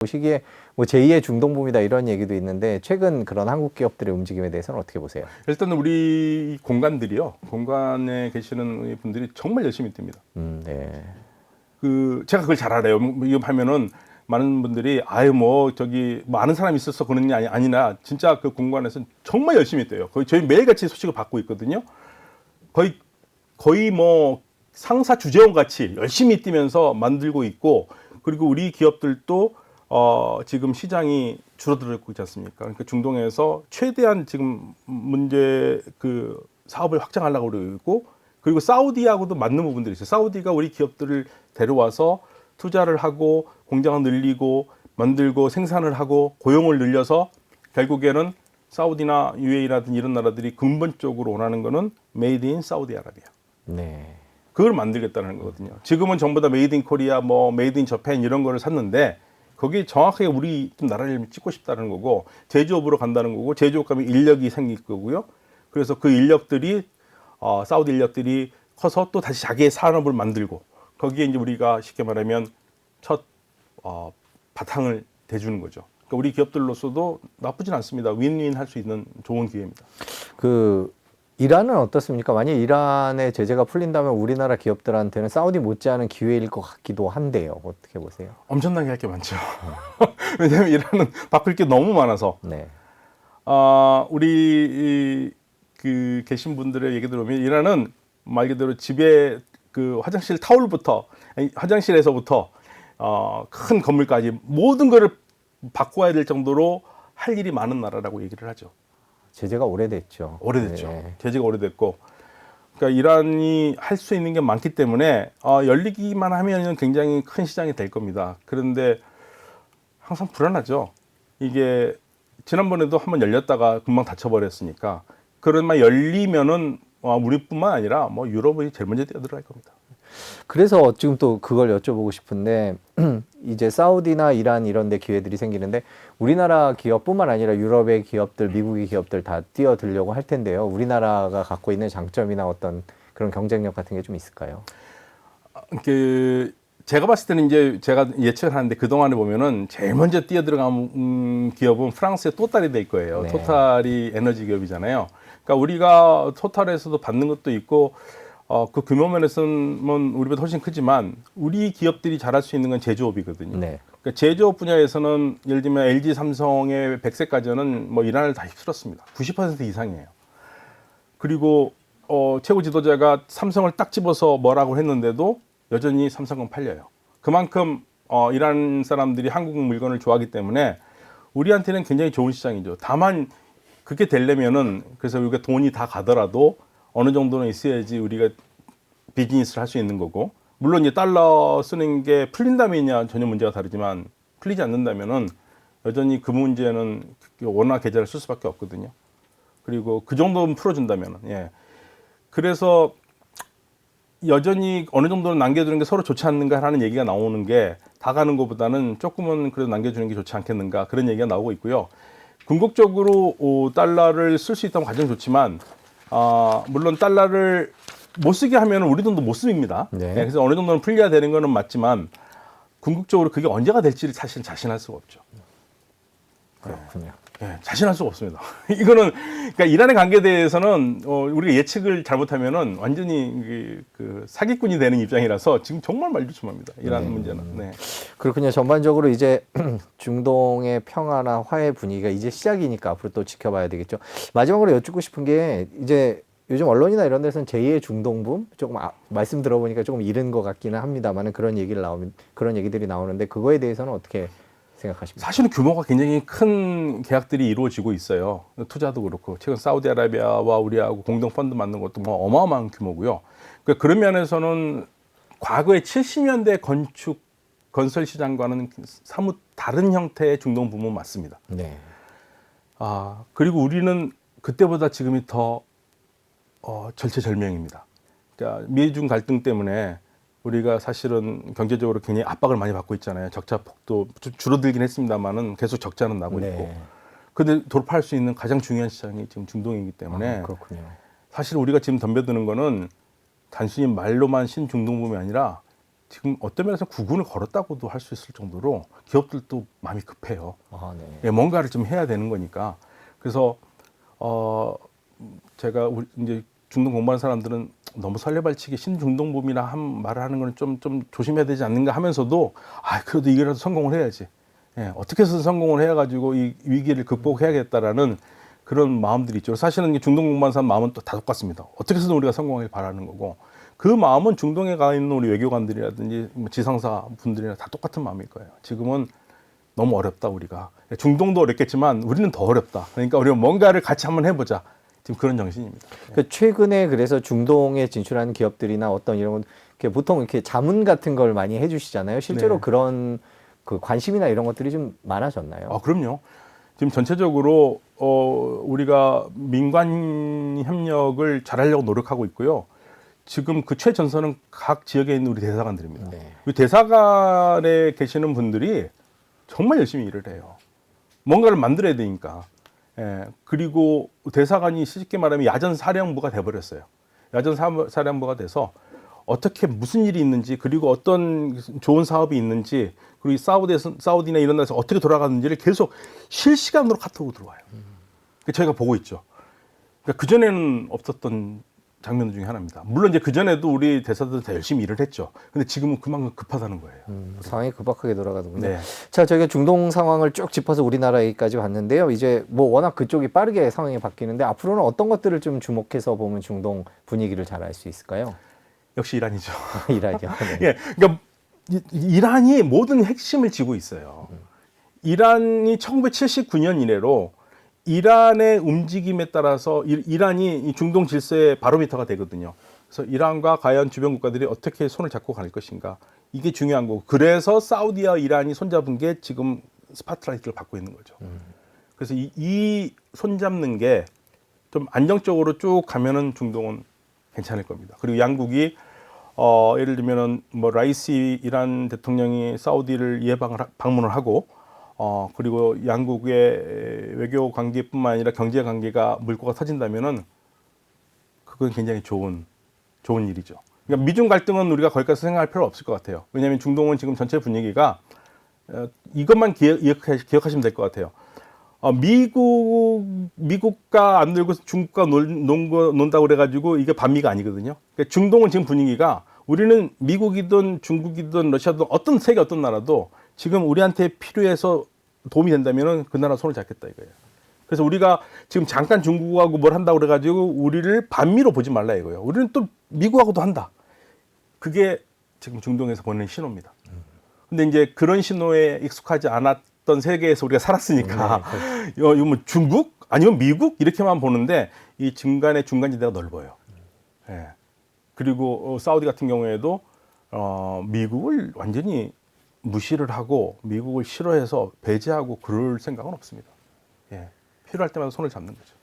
보시기에 뭐 제2의 중동붐이다 이런 얘기도 있는데 최근 그런 한국 기업들의 움직임에 대해서는 어떻게 보세요? 일단 우리 공간들이요. 공간에 계시는 분들이 정말 열심히 뜁니다. 네. 제가 그걸 잘 알아요. 이거 하면은 많은 분들이 아유 뭐 저기 뭐 아는 사람이 있어서 그런 게 아니라 진짜 그 공간에서 정말 열심히 뛰어요. 거의 저희 매일같이 소식을 받고 있거든요. 거의 뭐 상사 주재원 같이 열심히 뛰면서 만들고 있고, 그리고 우리 기업들도 지금 시장이 줄어들고 있지 않습니까? 그러니까 중동에서 최대한 지금 문제 그 사업을 확장하려고 그러고 있고, 그리고 사우디하고도 맞는 부분들이 있어요. 사우디가 우리 기업들을 데려와서 투자를 하고 공장을 늘리고 만들고 생산을 하고 고용을 늘려서 결국에는 사우디나 UAE라든지 이런 나라들이 근본적으로 원하는 거는 메이드 인 사우디아라비아. 네. 그걸 만들겠다는 거거든요. 지금은 전부 다 메이드 인 코리아, 뭐 메이드 인 저팬 이런 거를 샀는데 거기 정확하게 우리 좀 나라를 찍고 싶다는 거고, 제조업으로 간다는 거고, 제조업 가면 인력이 생길 거고요. 그래서 그 인력들이 사우디 인력들이 커서 또 다시 자기의 산업을 만들고, 거기에 이제 우리가 쉽게 말하면 첫 바탕을 대주는 거죠. 그러니까 우리 기업들로서도 나쁘진 않습니다. 윈윈 할 수 있는 좋은 기회입니다. 이란은 어떻습니까? 만약 이란의 제재가 풀린다면 우리나라 기업들한테는 사우디 못지않은 기회일 것 같기도 한데요. 어떻게 보세요? 엄청나게 할 게 많죠. 왜냐하면 이란은 바꿀 게 너무 많아서. 네. 우리 그 계신 분들의 얘기 들어보면 이란은 말 그대로 집에 그 화장실 타올부터, 화장실에서부터 큰 건물까지 모든 거를 바꿔야 될 정도로 할 일이 많은 나라라고 얘기를 하죠. 제재가 오래됐죠. 오래됐죠. 네. 제재가 오래됐고, 그러니까 이란이 할 수 있는 게 많기 때문에 열리기만 하면 굉장히 큰 시장이 될 겁니다. 그런데 항상 불안하죠. 이게 지난번에도 한번 열렸다가 금방 닫혀버렸으니까, 그런만 열리면은 우리뿐만 아니라 뭐 유럽이 제일 먼저 뛰어들어갈 겁니다. 그래서 지금 또 그걸 여쭤보고 싶은데 이제 사우디나 이란 이런 데 기회들이 생기는데 우리나라 기업뿐만 아니라 유럽의 기업들, 미국의 기업들 다 뛰어들려고 할 텐데요. 우리나라가 갖고 있는 장점이나 어떤 그런 경쟁력 같은 게 좀 있을까요? 제가 봤을 때는 이제 제가 예측을 하는데, 그동안에 보면은 제일 먼저 뛰어들어간 기업은 프랑스의 토탈이 될 거예요. 네. 토탈이 에너지 기업이잖아요. 그러니까 우리가 토탈에서도 받는 것도 있고, 그 규모 면에서는 우리보다 훨씬 크지만 우리 기업들이 잘할 수 있는 건 제조업이거든요. 네. 그러니까 제조업 분야에서는 예를 들면 LG 삼성의 100세 가전은 뭐 이란을 다 휩쓸었습니다. 90% 이상이에요. 그리고 최고 지도자가 삼성을 딱 집어서 뭐라고 했는데도 여전히 삼성은 팔려요. 그만큼 이란 사람들이 한국 물건을 좋아하기 때문에 우리한테는 굉장히 좋은 시장이죠. 다만 그게 되려면은, 그래서 우리가 돈이 다 가더라도 어느 정도는 있어야지 우리가 비즈니스를 할 수 있는 거고, 물론 이제 달러 쓰는 게 풀린다면야 전혀 문제가 다르지만 풀리지 않는다면은 여전히 그 문제는 원화 계좌를 쓸 수밖에 없거든요. 그리고 그 정도는 풀어준다면은, 예. 그래서 여전히 어느 정도는 남겨두는 게 서로 좋지 않는가 하는 얘기가 나오는 게, 다 가는 것보다는 조금은 그래도 남겨주는 게 좋지 않겠는가, 그런 얘기가 나오고 있고요. 궁극적으로 달러를 쓸 수 있다면 가장 좋지만, 물론 달러를 못 쓰게 하면 우리 돈도 못 씁니다. 네. 그래서 어느 정도는 풀려야 되는 거는 맞지만 궁극적으로 그게 언제가 될지를 사실 자신할 수가 없죠. 그렇군요. 네, 자신할 수가 없습니다. 이거는 그러니까 이란의 관계에 대해서는 우리가 예측을 잘못하면은 완전히 그 사기꾼이 되는 입장이라서 지금 정말 말조심합니다. 이란 문제는. 네. 그렇군요. 전반적으로 이제 중동의 평화나 화해 분위기가 이제 시작이니까 앞으로 또 지켜봐야 되겠죠. 마지막으로 여쭙고 싶은 게, 이제 요즘 언론이나 이런 데서는 제2의 중동붐, 조금 말씀 들어보니까 조금 이른 것 같기는 합니다만은 그런 얘기들이 나오는데 그거에 대해서는 어떻게 생각하십니까? 사실은 규모가 굉장히 큰 계약들이 이루어지고 있어요. 투자도 그렇고, 최근 사우디아라비아와 우리하고 공동 펀드 만든 것도 뭐 어마어마한 규모고요. 그런 면에서는 과거의 70년대 건설 시장과는 사뭇 다른 형태의 중동 붐은 맞습니다. 네. 그리고 우리는 그때보다 지금이 더 절체절명입니다. 그러니까 미중 갈등 때문에 우리가 사실은 경제적으로 굉장히 압박을 많이 받고 있잖아요. 적자 폭도 줄어들긴 했습니다만은 계속 적자는 나고 있고. 네. 근데 돌파할 수 있는 가장 중요한 시장이 지금 중동이기 때문에 그렇군요. 사실 우리가 지금 덤벼드는 거는 단순히 말로만 신중동붐이 아니라 지금 어떤 면에서 구군을 걸었다고도 할 수 있을 정도로 기업들도 마음이 급해요. 아, 네. 예, 뭔가를 좀 해야 되는 거니까. 그래서 제가 이제 중동 공부하는 사람들은 너무 설레발치기 신중동범이나 말을 하는 건 좀 조심해야 되지 않는가 하면서도 그래도 이거라도 성공을 해야지. 예, 어떻게 해서 성공을 해가지고 이 위기를 극복해야겠다라는 그런 마음들이 있죠. 사실은 중동 공부하는 사람 마음은 또 다 똑같습니다. 어떻게 해서든 우리가 성공하길 바라는 거고 그 마음은 중동에 가 있는 우리 외교관들이라든지 지상사 분들이랑 다 똑같은 마음일 거예요. 지금은 너무 어렵다 우리가. 중동도 어렵겠지만 우리는 더 어렵다. 그러니까 우리가 뭔가를 같이 한번 해보자. 지금 그런 정신입니다. 그 최근에 그래서 중동에 진출하는 기업들이나 어떤 이런 건 이렇게 보통 이렇게 자문 같은 걸 많이 해주시잖아요. 실제로 네. 그런 그 관심이나 이런 것들이 좀 많아졌나요? 그럼요. 지금 전체적으로 우리가 민관 협력을 잘하려고 노력하고 있고요. 지금 그 최전선은 각 지역에 있는 우리 대사관들입니다. 네. 우리 대사관에 계시는 분들이 정말 열심히 일을 해요. 뭔가를 만들어야 되니까. 예, 그리고 대사관이 쉽게 말하면 야전 사령부가 돼버렸어요. 야전 사령부가 돼서 어떻게 무슨 일이 있는지 그리고 어떤 좋은 사업이 있는지 그리고 사우디나 이런 데서 어떻게 돌아가는지를 계속 실시간으로 카톡으로 들어와요. 저희가 보고 있죠. 그러니까 그전에는 없었던 장면 중에 하나입니다. 물론 이제 그전에도 우리 대사들은 다 열심히 일을 했죠. 근데 지금은 그만큼 급하다는 거예요. 상황이 급박하게 돌아가는군요. 네. 자, 저희가 중동 상황을 쭉 짚어서 우리나라 얘기까지 봤는데요. 이제 뭐 워낙 그쪽이 빠르게 상황이 바뀌는데 앞으로는 어떤 것들을 좀 주목해서 보면 중동 분위기를 잘 알 수 있을까요? 역시 이란이죠. 이라죠. 네. 예, 그러니까 이란이 모든 핵심을 쥐고 있어요. 이란이 1979년 이래로 이란의 움직임에 따라서 이란이 이 중동 질서의 바로미터가 되거든요. 그래서 이란과 과연 주변 국가들이 어떻게 손을 잡고 갈 것인가 이게 중요한 거고 그래서 사우디와 이란이 손잡은 게 지금 스파트라이트를 받고 있는 거죠. 그래서 이 손잡는 게 좀 안정적으로 쭉 가면은 중동은 괜찮을 겁니다. 그리고 양국이 예를 들면은 뭐 라이시 이란 대통령이 사우디를 방문을 하고 그리고 양국의 외교 관계뿐만 아니라 경제 관계가 물꼬가 터진다면은 그건 굉장히 좋은 일이죠. 그러니까 미중 갈등은 우리가 거기까지 생각할 필요 없을 것 같아요. 왜냐하면 중동은 지금 전체 분위기가 이것만 기억하시면 될 것 같아요. 미국과 안 놀고 중국과 논다고 그래가지고 이게 반미가 아니거든요. 그러니까 중동은 지금 분위기가 우리는 미국이든 중국이든 러시아든 어떤 세계 어떤 나라도 지금 우리한테 필요해서 도움이 된다면은 그 나라 손을 잡겠다 이거예요. 그래서 우리가 지금 잠깐 중국하고 뭘 한다고 그래가지고 우리를 반미로 보지 말라 이거예요. 우리는 또 미국하고도 한다. 그게 지금 중동에서 보내는 신호입니다. 근데 이제 그런 신호에 익숙하지 않았던 세계에서 우리가 살았으니까 이거 뭐 중국 아니면 미국 이렇게만 보는데 이 중간지대가 넓어요. 예. 그리고 사우디 같은 경우에도 미국을 완전히 무시를 하고 미국을 싫어해서 배제하고 그럴 생각은 없습니다. 예. 필요할 때마다 손을 잡는 거죠.